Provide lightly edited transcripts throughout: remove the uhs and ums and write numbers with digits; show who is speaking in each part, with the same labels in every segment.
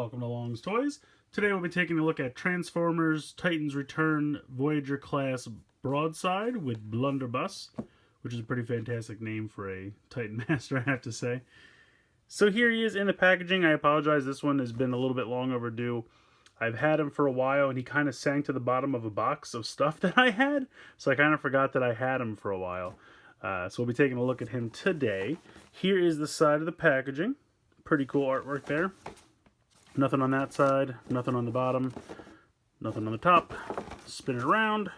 Speaker 1: welcome to Long's Toys. Today we'll be taking a look at Transformers Titans Return Voyager class Broadside with Blunderbuss, which is a pretty fantastic name for a Titan Master, I have to say. So here he is in the packaging. I apologize, this one has been a little bit long overdue. I've had him for a while and he kind of sank to the bottom of a box of stuff that I had, so I kind of forgot that I had him for a while. So we'll be taking a look at him today. Here is the side of the packaging. Pretty cool artwork there. Nothing on that side, nothing on the bottom, nothing on the top. Spin it around.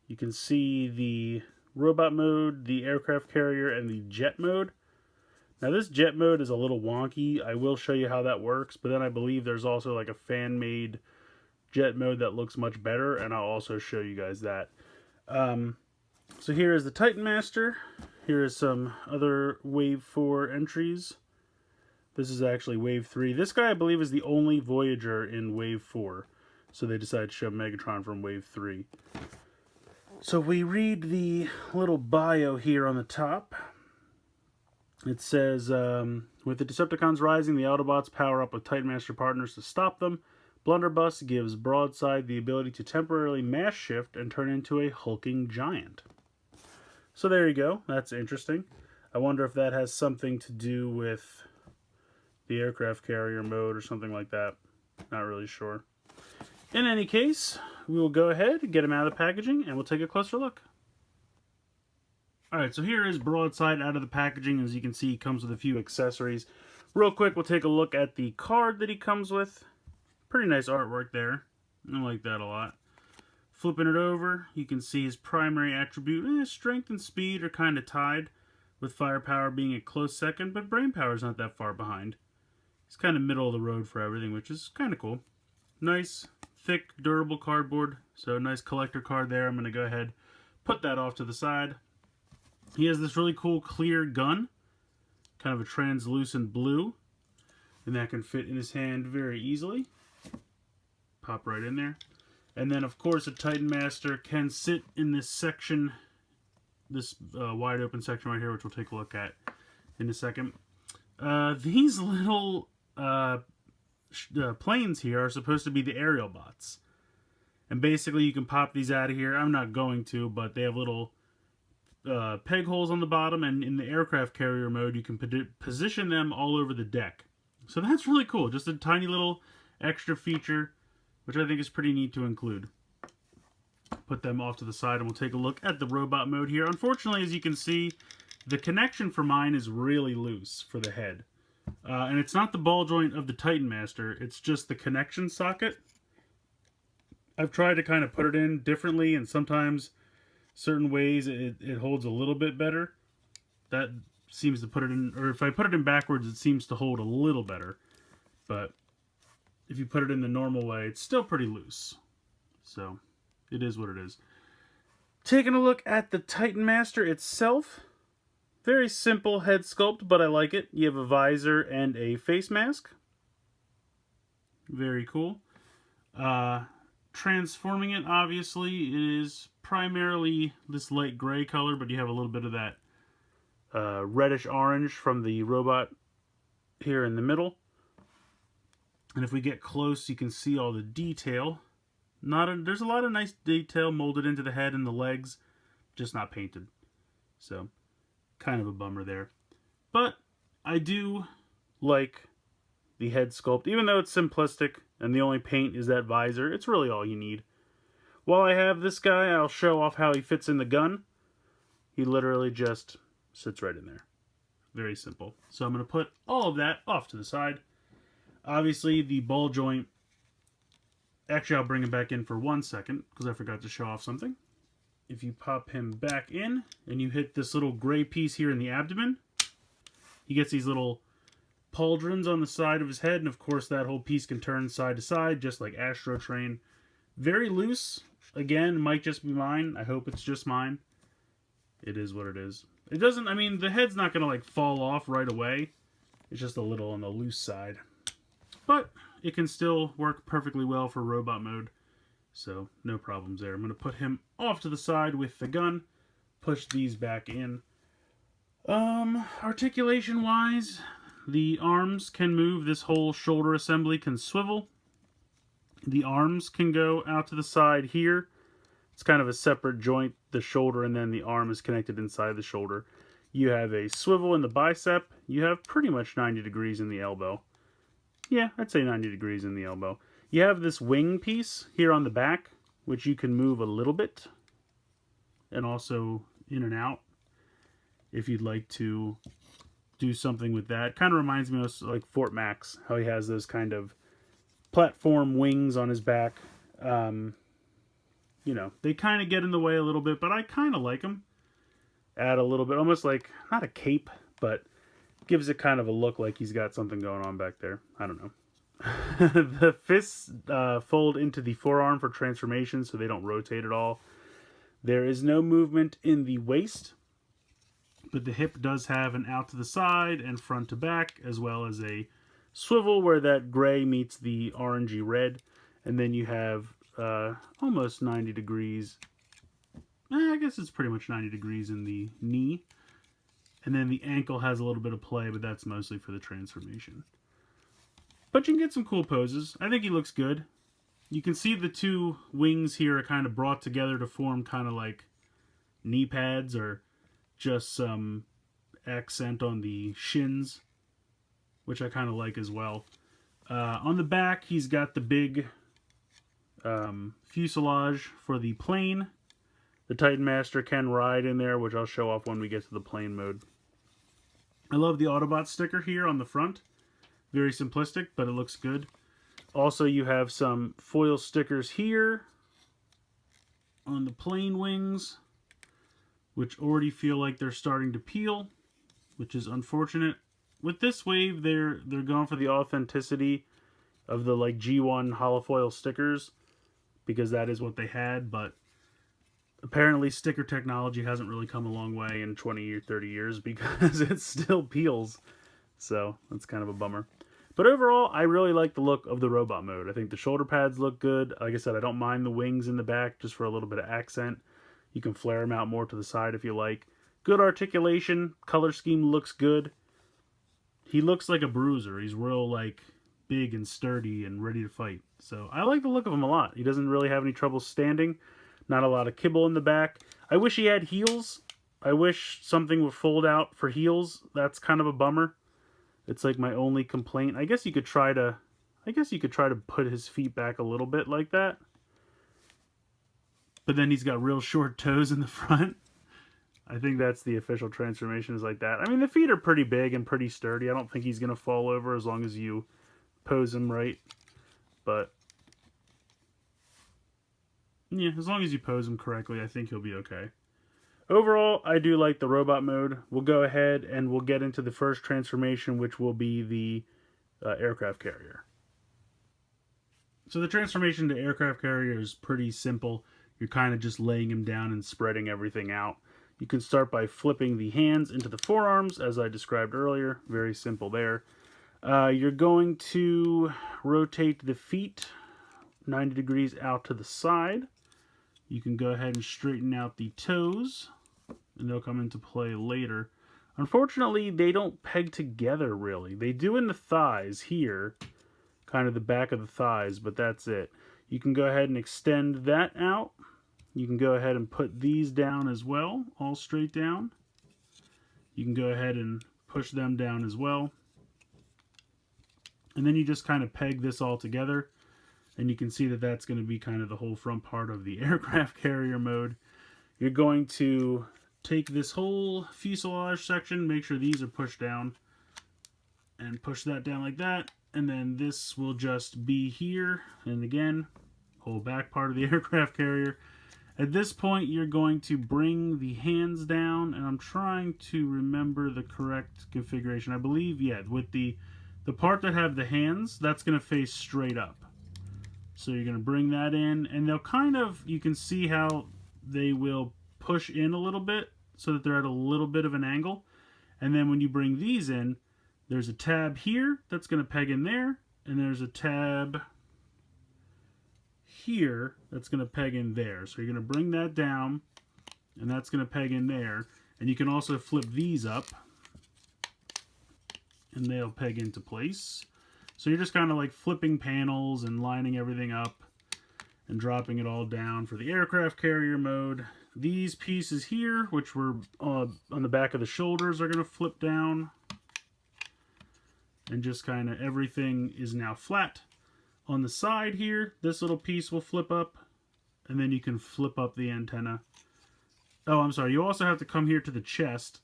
Speaker 1: You can see the robot mode, the aircraft carrier, and the jet mode. Now this jet mode is a little wonky. I will show you how that works, but then I believe there's also like a fan-made jet mode that looks much better, and I'll also show you guys that. So here is the Titan Master. Here is some other Wave 4 entries. This is actually Wave 3. This guy, I believe, is the only Voyager in Wave 4. So they decided to show Megatron from Wave 3. So we read the little bio here on the top. It says, with the Decepticons rising, the Autobots power up with Titan Master partners to stop them. Blunderbuss gives Broadside the ability to temporarily mass shift and turn into a hulking giant. So there you go. That's interesting. I wonder if that has something to do with the aircraft carrier mode or something like that. Not really sure. In any case, we will go ahead and get him out of the packaging and we'll take a closer look. Alright, so here is Broadside out of the packaging. As you can see, he comes with a few accessories. Real quick, we'll take a look at the card that he comes with. Pretty nice artwork there. I like that a lot. Flipping it over, you can see his primary attribute. Strength and speed are kind of tied, with firepower being a close second, but brainpower is not that far behind. It's kind of middle of the road for everything, which is kind of cool. Nice, thick, durable cardboard. So nice collector card there. I'm going to go ahead, put that off to the side. He has this really cool clear gun, kind of a translucent blue, and that can fit in his hand very easily. Pop right in there. And then, of course, a Titan Master can sit in this section, this wide open section right here, which we'll take a look at in a second. These little planes here are supposed to be the aerial bots. And basically you can pop these out of here. I'm not going to, but they have little peg holes on the bottom, and in the aircraft carrier mode you can position them all over the deck. So that's really cool. Just a tiny little extra feature, which I think is pretty neat to include. Put them off to the side and we'll take a look at the robot mode here. Unfortunately, as you can see, the connection for mine is really loose for the head. And it's not the ball joint of the Titan Master, it's just the connection socket. I've tried to kind of put it in differently, and sometimes certain ways it holds a little bit better. That seems to put it in, or if I put it in backwards, it seems to hold a little better. But if you put it in the normal way, it's still pretty loose. So it is what it is. Taking a look at the Titan Master itself. Very simple head sculpt, but I like it. You have a visor and a face mask. Very cool. Transforming it, obviously, is primarily this light gray color, but you have a little bit of that reddish orange from the robot here in the middle. And if we get close, you can see all the detail. There's a lot of nice detail molded into the head and the legs, just not painted. So kind of a bummer there. But I do like the head sculpt. Even though it's simplistic and the only paint is that visor, it's really all you need. While I have this guy, I'll show off how he fits in the gun. He literally just sits right in there. Very simple. So I'm going to put all of that off to the side. Obviously, the ball joint... Actually, I'll bring him back in for 1 second, because I forgot to show off something. If you pop him back in, and you hit this little gray piece here in the abdomen, he gets these little pauldrons on the side of his head, and of course that whole piece can turn side to side, just like Astro Train. Very loose. Again, might just be mine. I hope it's just mine. It is what it is. It doesn't, I mean, the head's not going to like fall off right away. It's just a little on the loose side. But it can still work perfectly well for robot mode. So, no problems there. I'm going to put him off to the side with the gun. Push these back in. Articulation-wise, the arms can move. This whole shoulder assembly can swivel. The arms can go out to the side here. It's kind of a separate joint, the shoulder, and then the arm is connected inside the shoulder. You have a swivel in the bicep. You have pretty much 90 degrees in the elbow. Yeah, I'd say 90 degrees in the elbow. You have this wing piece here on the back, which you can move a little bit, and also in and out if you'd like to do something with that. Kind of reminds me of like Fort Max, how he has those kind of platform wings on his back. You know, they kind of get in the way a little bit, but I kind of like them. Add a little bit, almost like, not a cape, but gives it kind of a look like he's got something going on back there. I don't know. The fists fold into the forearm for transformation, so they don't rotate at all. There is no movement in the waist, but the hip does have an out to the side and front to back, as well as a swivel where that gray meets the orangey red. And then you have almost 90 degrees. I guess it's pretty much 90 degrees in the knee. And then the ankle has a little bit of play, but that's mostly for the transformation. But you can get some cool poses. I think he looks good. You can see the two wings here are kind of brought together to form kind of like knee pads or just some accent on the shins, which I kind of like as well. On the back, he's got the big fuselage for the plane. The Titan Master can ride in there, which I'll show off when we get to the plane mode. I love the Autobot sticker here on the front. Very simplistic, but it looks good. Also, you have some foil stickers here on the plane wings, which already feel like they're starting to peel, which is unfortunate. With this wave, they're going for the authenticity of the like G1 holofoil stickers, because that is what they had, but apparently sticker technology hasn't really come a long way in 20 or 30 years because it still peels. So that's kind of a bummer. But overall, I really like the look of the robot mode. I think the shoulder pads look good. Like I said, I don't mind the wings in the back just for a little bit of accent. You can flare them out more to the side if you like. Good articulation. Color scheme looks good. He looks like a bruiser. He's real like big and sturdy and ready to fight. So I like the look of him a lot. He doesn't really have any trouble standing. Not a lot of kibble in the back. I wish he had heels. I wish something would fold out for heels. That's kind of a bummer. It's like my only complaint. I guess you could try to put his feet back a little bit like that. But then he's got real short toes in the front. I think that's the official transformation is like that. I mean, the feet are pretty big and pretty sturdy. I don't think he's going to fall over as long as you pose him right. But yeah, as long as you pose him correctly, I think he'll be okay. Overall, I do like the robot mode. We'll go ahead and we'll get into the first transformation, which will be the aircraft carrier. So the transformation to aircraft carrier is pretty simple. You're kind of just laying him down and spreading everything out. You can start by flipping the hands into the forearms, as I described earlier. Very simple there. You're going to rotate the feet 90 degrees out to the side. You can go ahead and straighten out the toes, and they'll come into play later. Unfortunately, they don't peg together, really. They do in the thighs here, kind of the back of the thighs, but that's it. You can go ahead and extend that out. You can go ahead and put these down as well, all straight down. You can go ahead and push them down as well. And then you just kind of peg this all together. And you can see that that's going to be kind of the whole front part of the aircraft carrier mode. You're going to take this whole fuselage section, make sure these are pushed down, and push that down like that. And then this will just be here. And again, whole back part of the aircraft carrier. At this point, you're going to bring the hands down, and I'm trying to remember the correct configuration. I believe, yeah, with the part that have the hands, that's going to face straight up. So you're going to bring that in, and they'll kind of, you can see how they will push in a little bit so that they're at a little bit of an angle. And then when you bring these in, there's a tab here that's going to peg in there, and there's a tab here that's going to peg in there. So you're going to bring that down, and that's going to peg in there. And you can also flip these up, and they'll peg into place. So you're just kind of like flipping panels and lining everything up and dropping it all down for the aircraft carrier mode. These pieces here, which were on the back of the shoulders, are going to flip down. And just kind of everything is now flat. On the side here, this little piece will flip up. And then you can flip up the antenna. Oh, I'm sorry. You also have to come here to the chest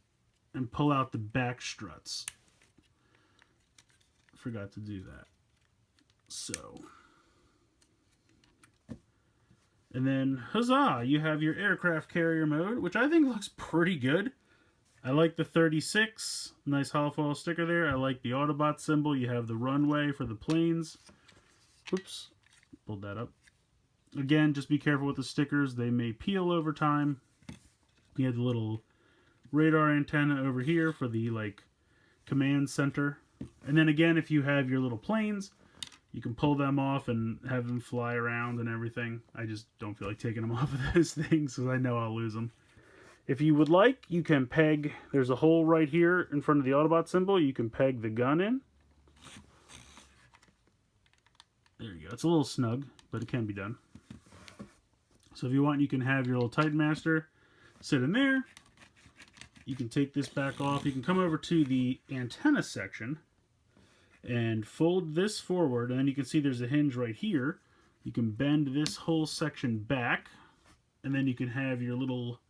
Speaker 1: and pull out the back struts. Forgot to do that. So. And then, huzzah, you have your aircraft carrier mode, which I think looks pretty good. I like the 36, nice hollow foil sticker there. I like the Autobot symbol. You have the runway for the planes. Whoops, pulled that up. Again, just be careful with the stickers. They may peel over time. You have the little radar antenna over here for the like command center. And then again, if you have your little planes, you can pull them off and have them fly around and everything. I just don't feel like taking them off of those things because I know I'll lose them. If you would like, you can peg, there's a hole right here in front of the Autobot symbol. You can peg the gun in. There you go. It's a little snug, but it can be done. So if you want, you can have your little Titan Master sit in there. You can take this back off. You can come over to the antenna section and fold this forward, and then you can see there's a hinge right here. You can bend this whole section back, and then you can have your little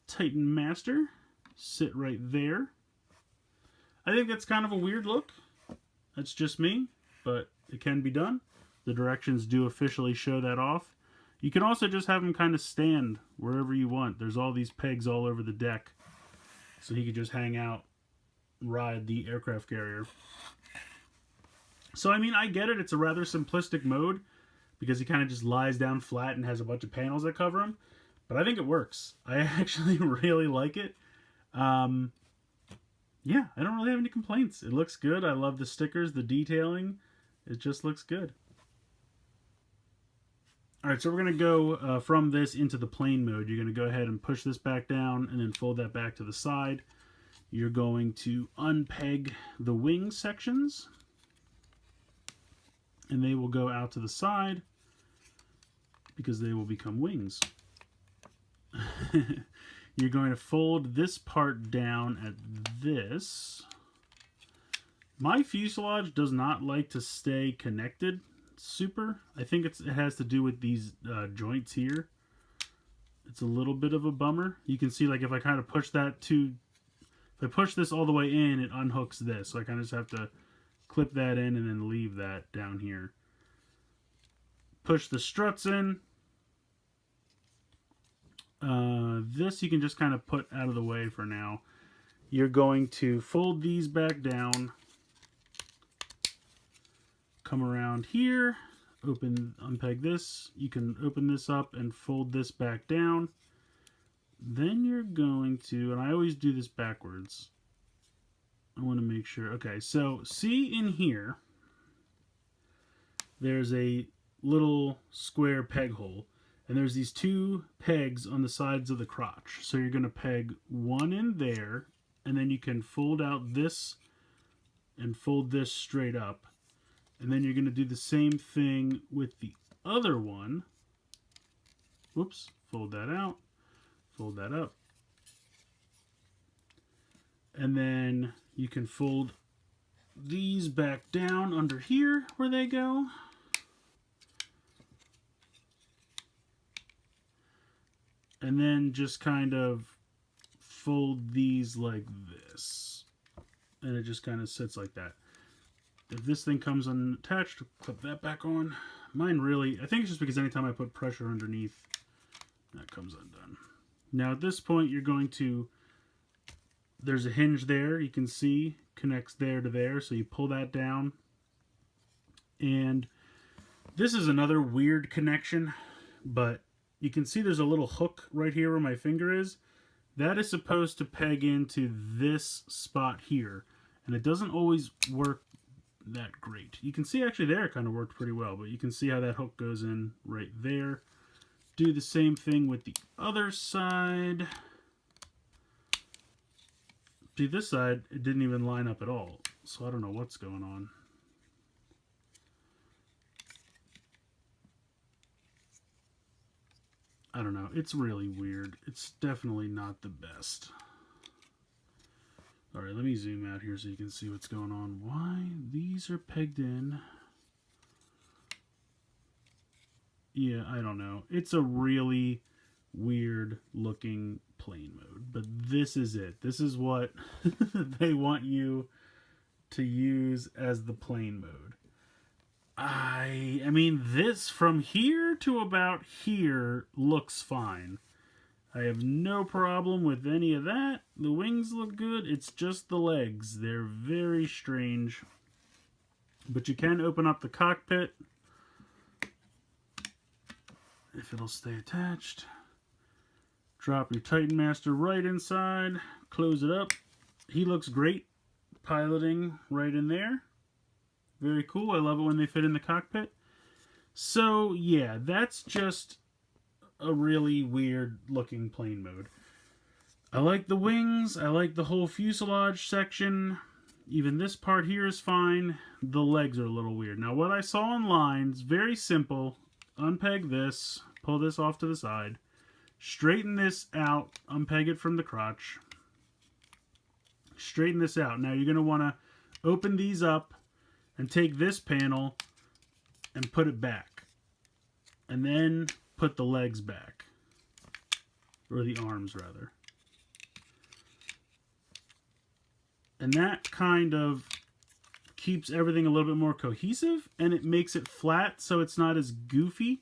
Speaker 1: Titan Master sit right there. I think that's kind of a weird look. That's just me, but it can be done. The directions do officially show that off. You can also just have him kind of stand wherever you want. There's all these pegs all over the deck, so he could just hang out, ride the aircraft carrier. So, I mean, I get it. It's a rather simplistic mode because he kind of just lies down flat and has a bunch of panels that cover him. But I think it works. I actually really like it. Yeah, I don't really have any complaints. It looks good. I love the stickers, the detailing. It just looks good. Alright, so we're going to go from this into the plane mode. You're going to go ahead and push this back down and then fold that back to the side. You're going to unpeg the wing sections. And they will go out to the side because they will become wings. You're going to fold this part down at this. My fuselage does not like to stay connected super. I think it has to do with these joints here. It's a little bit of a bummer. You can see, like, if I kind of push that to... If I push this all the way in, it unhooks this. So I kind of just have to clip that in and then leave that down here. Push the struts in. This you can just kind of put out of the way for now. You're going to fold these back down. Come around here. Unpeg this. You can open this up and fold this back down. Then you're going to, and I always do this backwards. I want to make sure. Okay, so see in here, there's a little square peg hole. And there's these two pegs on the sides of the crotch. So you're going to peg one in there, and then you can fold out this and fold this straight up. And then you're going to do the same thing with the other one. Whoops, fold that out, fold that up. And then you can fold these back down under here where they go. And then just kind of fold these like this. And it just kind of sits like that. If this thing comes unattached, clip that back on. Mine really, I think it's just because anytime I put pressure underneath, that comes undone. Now at this point, you're going to, there's a hinge there, you can see, connects there to there. So you pull that down. And this is another weird connection, but you can see there's a little hook right here where my finger is. That is supposed to peg into this spot here. And it doesn't always work that great. You can see actually there it kind of worked pretty well, but you can see how that hook goes in right there. Do the same thing with the other side. See, this side, it didn't even line up at all. so I don't know what's going on. I don't know. It's really weird. It's definitely not the best. Alright, let me zoom out here so you can see what's going on. Why these are pegged in. Yeah, I don't know. It's a really weird looking plane mode. But this is it. This is what they want you to use as the plane mode. I mean, this from here to about here looks fine. I have no problem with any of that. The wings look good. It's just the legs. They're very strange. But you can open up the cockpit if it'll stay attached. Drop your Titan Master right inside. Close it up. He looks great piloting right in there. Very cool. I love it when they fit in the cockpit. So, yeah, that's just a really weird looking plane mode. I like the wings. I like the whole fuselage section. Even this part here is fine. The legs are a little weird. Now, what I saw online is very simple. Unpeg this. Pull this off to the side. Straighten this out. Unpeg it from the crotch. Straighten this out. Now, you're going to want to open these up and take this panel and put it back. And then put the legs back. Or the arms, rather. And that kind of keeps everything a little bit more cohesive. And it makes it flat so it's not as goofy.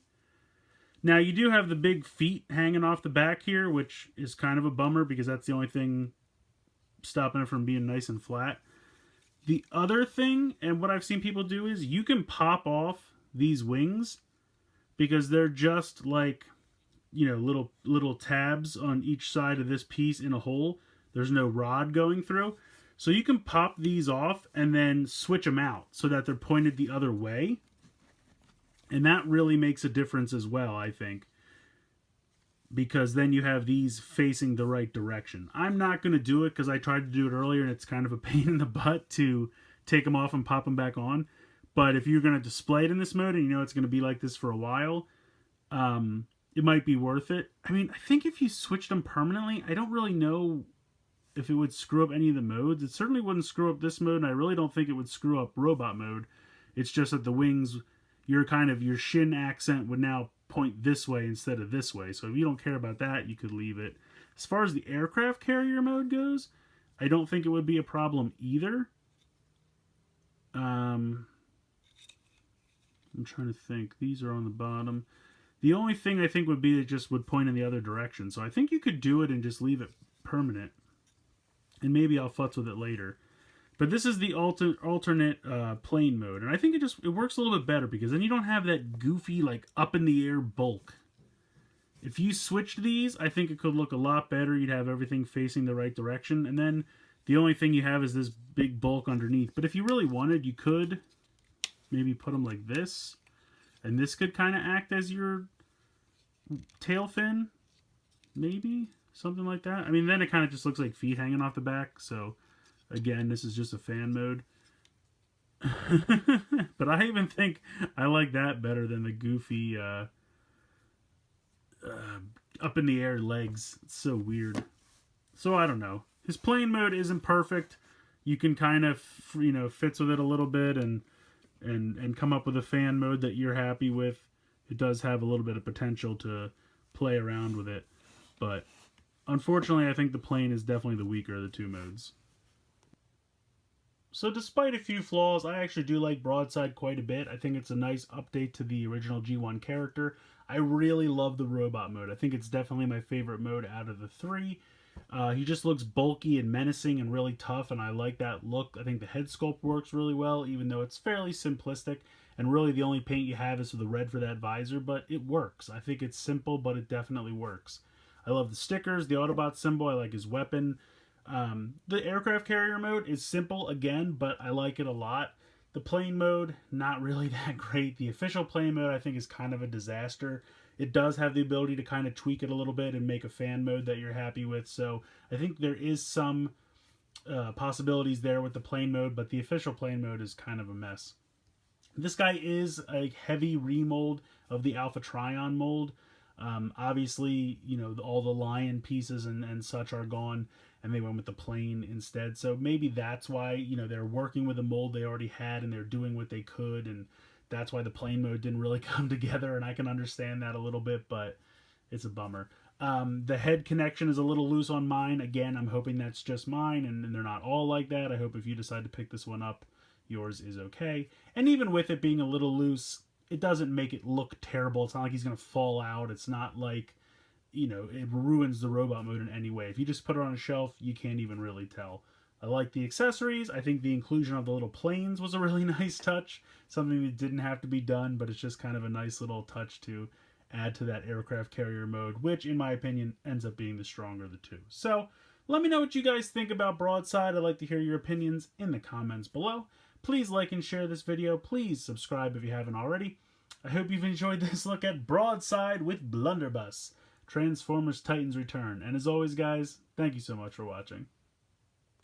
Speaker 1: Now, you do have the big feet hanging off the back here, which is kind of a bummer because that's the only thing stopping it from being nice and flat. The other thing, and what I've seen people do, is you can pop off these wings because they're just like, you know, little tabs on each side of this piece in a hole. There's no rod going through. So you can pop these off and then switch them out so that they're pointed the other way. And that really makes a difference as well, I think. Because then you have these facing the right direction. I'm not going to do it because I tried to do it earlier and it's kind of a pain in the butt to take them off and pop them back on. But if you're going to display it in this mode and you know it's going to be like this for a while, it might be worth it. I mean, I think if you switched them permanently, I don't really know if it would screw up any of the modes. It certainly wouldn't screw up this mode, and I really don't think it would screw up robot mode. It's just that the wings, your shin accent would now point this way instead of this way. So if you don't care about that, you could leave it. As far as the aircraft carrier mode goes, I don't think it would be a problem either. I'm trying to think. These are on the bottom. The only thing I think would be it just would point in the other direction. So I think you could do it and just leave it permanent. And maybe I'll futz with it later. But this is the alternate plane mode. And I think it works a little bit better because then you don't have that goofy, like, up in the air bulk. If you switched these, I think it could look a lot better. You'd have everything facing the right direction. And then the only thing you have is this big bulk underneath. But if you really wanted, you could maybe put them like this. And this could kind of act as your tail fin. Maybe. Something like that. I mean, then it kind of just looks like feet hanging off the back. So, again, this is just a fan mode. But I even think I like that better than the goofy up in the air legs. It's so weird. So, I don't know. His plane mode isn't perfect. You can kind of, you know, fits with it a little bit and come up with a fan mode that you're happy with. It does have a little bit of potential to play around with it. But unfortunately, I think the plane is definitely the weaker of the two modes. So despite a few flaws, I actually do like Broadside quite a bit. I think it's a nice update to the original G1 character. I really love the robot mode. I think it's definitely my favorite mode out of the three. He just looks bulky and menacing and really tough, and I like that look. I think the head sculpt works really well, even though it's fairly simplistic, and really the only paint you have is the red for that visor, but it works. I think it's simple, but it definitely works. I love the stickers, the Autobot symbol, I like his weapon. The aircraft carrier mode is simple again, but I like it a lot. The plane mode, not really that great. The official plane mode I think is kind of a disaster. It does have the ability to kind of tweak it a little bit and make a fan mode that you're happy with. So I think there is some possibilities there with the plane mode, but the official plane mode is kind of a mess. This guy is a heavy remold of the Alpha Trion mold. Obviously, you know, all the lion pieces and such are gone, and they went with the plane instead. So maybe that's why, you know, they're working with a mold they already had, and they're doing what they could, and that's why the plane mode didn't really come together, and I can understand that a little bit, but it's a bummer. The head connection is a little loose on mine. Again, I'm hoping that's just mine, and they're not all like that. I hope if you decide to pick this one up, yours is okay. And even with it being a little loose, it doesn't make it look terrible. It's not like he's going to fall out. It's not like, you know, it ruins the robot mode in any way. If you just put it on a shelf, you can't even really tell. I like the accessories. I think the inclusion of the little planes was a really nice touch. Something that didn't have to be done, but it's just kind of a nice little touch to add to that aircraft carrier mode, which in my opinion ends up being the stronger of the two. So let me know what you guys think about Broadside. I'd like to hear your opinions in the comments below. Please like and share this video. Please subscribe if you haven't already. I hope you've enjoyed this look at Broadside with Blunderbuss, Transformers Titans Return. And as always, guys, thank you so much for watching.